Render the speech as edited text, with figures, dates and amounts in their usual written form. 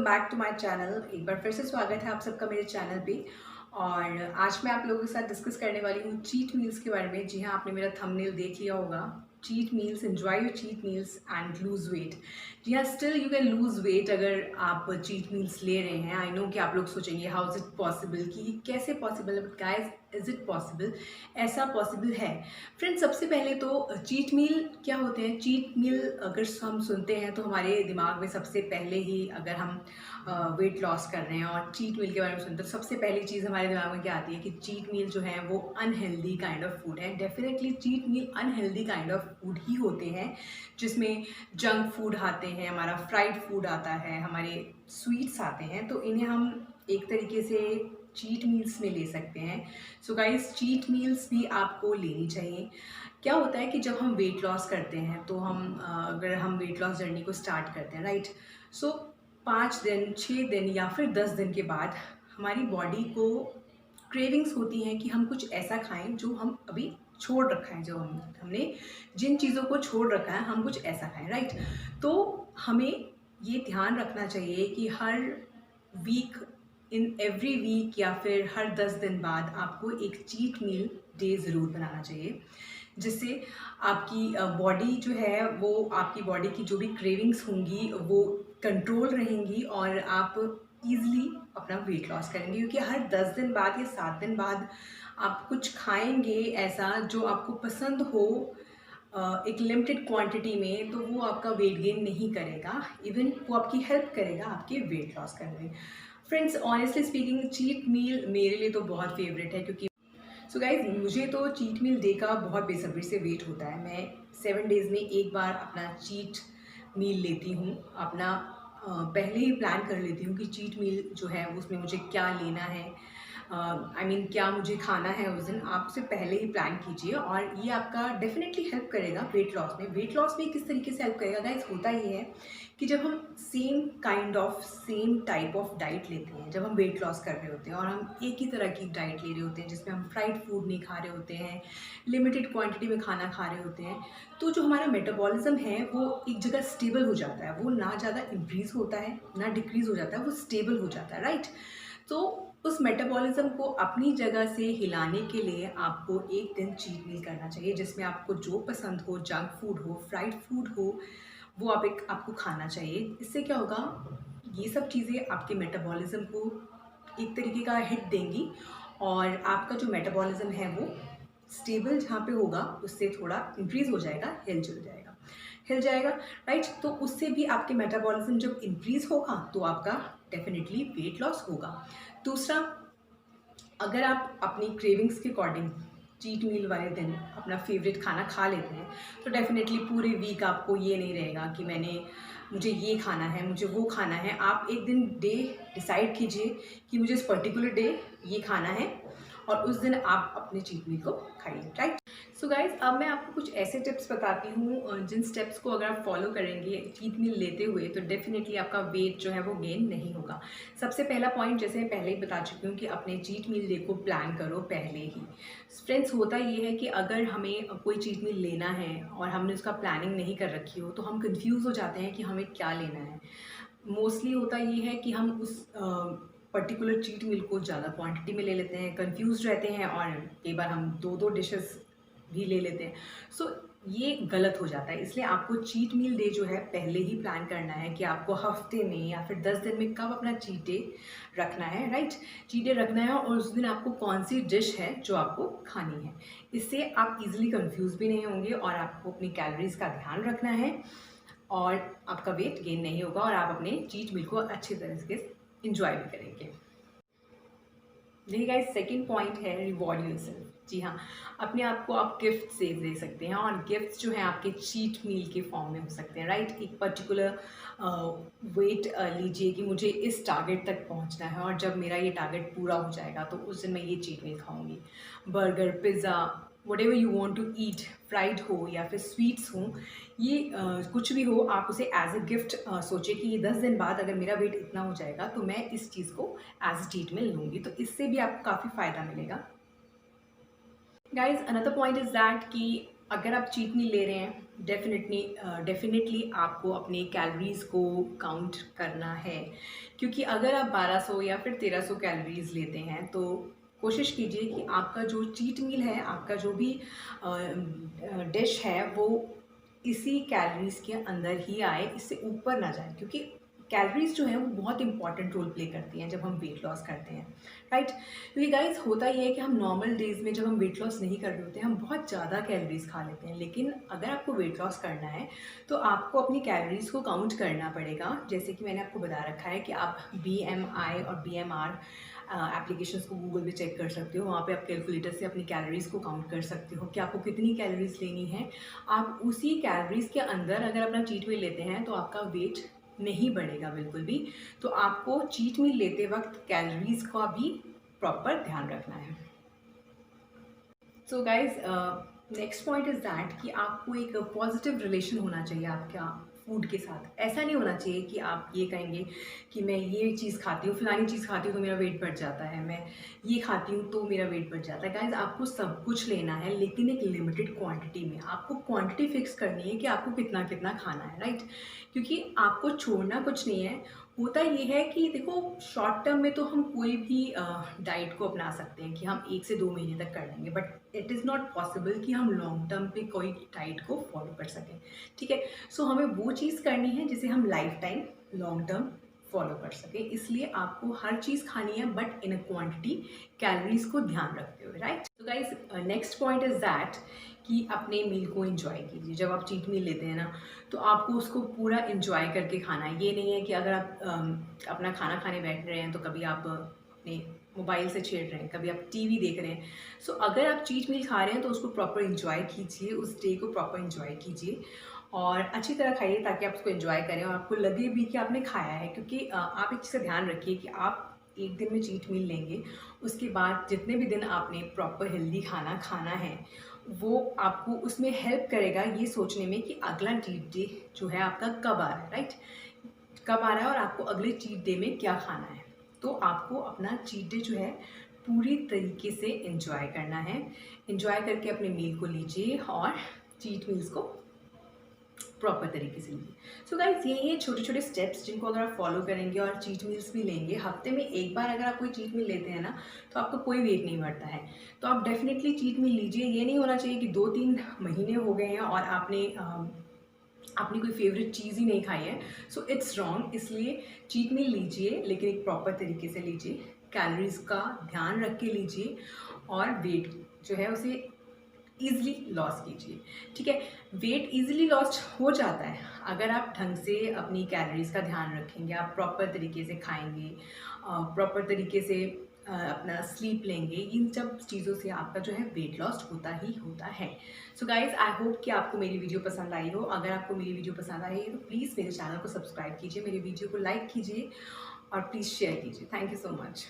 Welcome back to my channel. एक बार फिर से स्वागत है आप सबका मेरे चैनल पे। और आज मैं आप लोगों के साथ डिस्कस करने वाली हूँ चीट मील्स के बारे में। जी हाँ, आपने मेरा थंबनेल देख लिया होगा, cheat meals, enjoy your cheat meals and lose weight. जी हाँ, still you can lose weight अगर आप चीट मील्स ले रहे हैं। आई नो कि आप लोग सोचेंगे हाउ इज इट पॉसिबल, कि कैसे पॉसिबल है, but guys is it possible? ऐसा पॉसिबल है फ्रेंड्स। सबसे पहले तो चीट मील क्या होते हैं? चीट मील अगर हम सुनते हैं तो हमारे दिमाग में सबसे पहले ही, अगर हम वेट लॉस कर रहे हैं और चीट मील के बारे में सुनते हैं तो सबसे पहली चीज़ हमारे दिमाग में क्या आती है कि चीट मील जो है वो अनहेल्दी काइंड ऑफ फूड है। Definitely cheat meal unhealthy kind of food ही होते हैं, जिसमें जंक फूड आते हैं, हमारा फ्राइड फूड आता है, हमारे स्वीट्स आते हैं। तो इन्हें हम एक तरीके से चीट मील्स में ले सकते हैं। सो गाइस, चीट मील्स भी आपको लेनी चाहिए। क्या होता है कि जब हम वेट लॉस करते हैं तो अगर हम वेट लॉस जर्नी को स्टार्ट करते हैं, राइट, सो 5 दिन, 6 दिन या फिर 10 दिन के बाद हमारी बॉडी को क्रेविंग्स होती हैं कि हम कुछ ऐसा खाएं जो हम अभी छोड़ रखा है, जो हमने जिन चीज़ों को छोड़ रखा है हम कुछ ऐसा खाएं, राइट। तो हमें ये ध्यान रखना चाहिए कि हर वीक, इन एवरी वीक या फिर हर 10 दिन बाद आपको एक चीट मील डे ज़रूर बनाना चाहिए, जिससे आपकी बॉडी जो है वो, आपकी बॉडी की जो भी क्रेविंग्स होंगी वो कंट्रोल रहेंगी और आप ईज़िली अपना वेट लॉस करेंगे। क्योंकि हर 10 दिन बाद या 7 दिन बाद आप कुछ खाएंगे ऐसा जो आपको पसंद हो, एक लिमिटेड क्वांटिटी में, तो वो आपका वेट गेन नहीं करेगा, इवन वो आपकी हेल्प करेगा आपके वेट लॉस करने में। Friends, honestly speaking, cheat meal मेरे लिए तो बहुत फेवरेट है। क्योंकि सो गाइज, मुझे तो चीट मील डे का बहुत बेसब्री से वेट होता है। मैं 7 डेज़ में एक बार अपना चीट मील लेती हूँ। अपना पहले ही प्लान कर लेती हूँ कि चीट मील जो है उसमें मुझे क्या लेना है, क्या मुझे खाना है उस दिन। आप उससे पहले ही प्लान कीजिए और ये आपका डेफिनेटली हेल्प करेगा वेट लॉस में। वेट लॉस में किस तरीके से हेल्प करेगा गाइज? होता ये है कि जब हम सेम टाइप ऑफ डाइट लेते हैं, जब हम वेट लॉस कर रहे होते हैं और हम एक ही तरह की डाइट ले रहे होते हैं जिसमें हम फ्राइड फूड नहीं खा रहे होते हैं, लिमिटेड क्वांटिटी में खाना खा रहे होते हैं, तो जो हमारा मेटाबॉलिज्म है वो एक जगह स्टेबल हो जाता है। वो ना ज़्यादा इंक्रीज़ होता है ना डिक्रीज़ हो जाता है, वो स्टेबल हो जाता है, राइट। तो उस मेटाबॉलिज्म को अपनी जगह से हिलाने के लिए आपको एक दिन चीट मील करना चाहिए, जिसमें आपको जो पसंद हो, जंक फूड हो, फ्राइड फूड हो, वो आपको खाना चाहिए। इससे क्या होगा, ये सब चीज़ें आपके मेटाबॉलिज्म को एक तरीके का हिट देंगी और आपका जो मेटाबॉलिज्म है वो स्टेबल जहाँ पे होगा उससे थोड़ा इंक्रीज़ हो जाएगा, हिल जाएगा, राइट। तो उससे भी आपके मेटाबॉलिज्म जब इंक्रीज़ होगा तो आपका डेफिनेटली वेट लॉस होगा। दूसरा, अगर आप अपनी क्रेविंग्स के अकॉर्डिंग चीट मील वाले दिन अपना फेवरेट खाना खा लेते हैं तो डेफिनेटली पूरे वीक आपको ये नहीं रहेगा कि मुझे ये खाना है, मुझे वो खाना है। आप एक दिन डे डिसाइड कीजिए कि मुझे इस पर्टिकुलर डे ये खाना है और उस दिन आप अपने चीट मील को खाइए, राइट। सो गाइज, अब मैं आपको कुछ ऐसे टिप्स बताती हूँ जिन स्टेप्स को अगर आप फॉलो करेंगे चीट मील लेते हुए तो डेफिनेटली आपका वेट जो है वो गेन नहीं होगा। सबसे पहला पॉइंट, जैसे मैं पहले ही बता चुकी हूँ, कि अपने चीट मील डे को प्लान करो पहले ही। फ्रेंड्स, होता ये है कि अगर हमें कोई चीट मील लेना है और हमने उसका प्लानिंग नहीं कर रखी हो तो हम कंफ्यूज हो जाते हैं कि हमें क्या लेना है। मोस्टली होता ये है कि हम उस पर्टिकुलर चीट मील को ज़्यादा क्वांटिटी में ले लेते हैं, कंफ्यूज रहते हैं और कई बार हम 2-2 डिशेस भी ले लेते हैं। सो ये गलत हो जाता है। इसलिए आपको चीट मील डे जो है पहले ही प्लान करना है कि आपको हफ्ते में या फिर 10 दिन में कब अपना चीट डे रखना है, राइट। चीट डे रखना है और उस दिन आपको कौन सी डिश है जो आपको खानी है। इससे आप इजीली कंफ्यूज भी नहीं होंगे और आपको अपनी कैलोरीज का ध्यान रखना है और आपका वेट गेन नहीं होगा और आप अपने चीट मील को अच्छी तरह से इंजॉय भी करेंगे। देखिए गाइस, सेकंड पॉइंट है रिवॉर्ड योरसेल्फ। जी हाँ, अपने आप को आप गिफ्ट से दे सकते हैं और गिफ्ट्स जो हैं आपके चीट मील के फॉर्म में हो सकते हैं, राइट। एक पर्टिकुलर वेट लीजिए कि मुझे इस टारगेट तक पहुंचना है और जब मेरा ये टारगेट पूरा हो जाएगा तो उस दिन मैं ये चीट मील खाऊंगी। Burger, pizza, whatever you want to eat, fried हो या फिर स्वीट्स हों, ये कुछ भी हो, आप उसे एज अ गिफ्ट सोचिए कि ये 10 दिन बाद अगर मेरा वेट इतना हो जाएगा तो मैं इस चीज़ को एज अ चीट मील लूँगी। तो इससे भी आपको काफ़ी फ़ायदा मिलेगा। Guys, another point is that कि अगर आप चीट मील ले रहे हैं डेफिनेटली आपको अपने कैलोरीज़ को काउंट करना है, क्योंकि अगर आप 1200 या फिर 1300 कैलोरीज़ लेते हैं तो कोशिश कीजिए कि आपका जो चीट मील है, आपका जो भी डिश है वो इसी कैलोरीज़ के अंदर ही आए, इससे ऊपर ना जाए, क्योंकि कैलोरीज़ जो है वो बहुत इंपॉर्टेंट रोल प्ले करती हैं जब हम वेट लॉस करते हैं, राइट। क्योंकि गाइस होता ये है कि हम नॉर्मल डेज़ में जब हम वेट लॉस नहीं कर रहे होते हैं हम बहुत ज़्यादा कैलोरीज़ खा लेते हैं, लेकिन अगर आपको वेट लॉस करना है तो आपको अपनी कैलोरीज़ को काउंट करना पड़ेगा। जैसे कि मैंने आपको बता रखा है कि आप BMI और BMR एप्लीकेशंस को गूगल पे चेक कर सकते हो, वहाँ पे आप कैलकुलेटर से अपनी कैलोरीज़ को काउंट कर सकते हो कि आपको कितनी कैलोरीज़ लेनी है। आप उसी कैलोरीज़ के अंदर अगर अपना चीट मील लेते हैं तो आपका वेट नहीं बढ़ेगा बिल्कुल भी। तो आपको चीट मील लेते वक्त कैलोरीज़ का भी प्रॉपर ध्यान रखना है। So guys next point is that कि आपको एक पॉजिटिव रिलेशन होना चाहिए आपका फूड के साथ। ऐसा नहीं होना चाहिए कि आप ये कहेंगे कि मैं ये चीज़ खाती हूँ, फलानी चीज़ खाती हूँ तो मेरा वेट बढ़ जाता है, मैं ये खाती हूँ तो मेरा वेट बढ़ जाता है। गाइज आपको सब कुछ लेना है, लेकिन एक लिमिटेड क्वांटिटी में। आपको क्वांटिटी फिक्स करनी है कि आपको कितना कितना खाना है, राइट। क्योंकि आपको छोड़ना कुछ नहीं है। होता ये है कि देखो शॉर्ट टर्म में तो हम कोई भी डाइट को अपना सकते हैं कि हम 1 से 2 महीने तक कर लेंगे, but it is not possible कि हम लॉन्ग टर्म पे कोई डाइट को फॉलो कर सकें, ठीक है। सो हमें वो चीज़ करनी है जिसे हम life time long term follow कर सकें। इसलिए आपको हर चीज़ खानी है but in a quantity, calories को ध्यान रखते हुए, राइट। तो guys next point is that कि अपने मील को एंजॉय कीजिए। जब आप चीट मील लेते हैं ना तो आपको उसको पूरा एंजॉय करके खाना है। ये नहीं है कि अगर आप अपना खाना खाने बैठ रहे हैं तो कभी आप अपने मोबाइल से छेड़ रहे हैं, कभी आप टीवी देख रहे हैं। सो अगर आप चीट मील खा रहे हैं तो उसको प्रॉपर एंजॉय कीजिए, उस डे को प्रॉपर एंजॉय कीजिए और अच्छी तरह खाइए ताकि आप उसको एंजॉय करें और आपको लगे भी कि आपने खाया है। क्योंकि आप एक चीज़ का ध्यान रखिए कि आप एक दिन में चीट मील लेंगे, उसके बाद जितने भी दिन आपने प्रॉपर हेल्दी खाना खाना है वो आपको उसमें हेल्प करेगा ये सोचने में कि अगला चीट डे जो है आपका कब आ रहा है, राइट। कब आ रहा है और आपको अगले चीट डे में क्या खाना है। तो आपको अपना चीट डे जो है पूरी तरीके से एंजॉय करना है। एंजॉय करके अपने मील को लीजिए और चीट मील्स को प्रॉपर तरीके से लीजिए। सो गाइज ये छोटे छोटे स्टेप्स जिनको अगर आप फॉलो करेंगे और चीट मील्स भी लेंगे, हफ्ते में एक बार अगर आप कोई चीट मील लेते हैं ना तो आपका कोई वेट नहीं बढ़ता है। तो आप डेफिनेटली चीट मील लीजिए। ये नहीं होना चाहिए कि 2-3 महीने हो गए हैं और आपने आपने कोई फेवरेट चीज़ ही नहीं खाई है। So it's wrong. इसलिए चीट मील लीजिए लेकिन एक प्रॉपर तरीके से लीजिए, कैलोरीज का ध्यान रख के लीजिए और वेट जो है उसे ईज़िली लॉस कीजिए, ठीक है। वेट ईज़िली लॉस हो जाता है अगर आप ढंग से अपनी कैलोरीज़ का ध्यान रखेंगे, आप प्रॉपर तरीके से खाएँगे, प्रॉपर तरीके से अपना स्लीप लेंगे। इन सब चीज़ों से आपका जो है वेट लॉस होता ही होता है। सो गाइज़ आई होप कि आपको मेरी वीडियो पसंद आई हो। अगर आपको मेरी वीडियो पसंद आई है तो प्लीज़ मेरे चैनल को सब्सक्राइब कीजिए, मेरे वीडियो को लाइक कीजिए और प्लीज़ शेयर कीजिए। Thank you so much.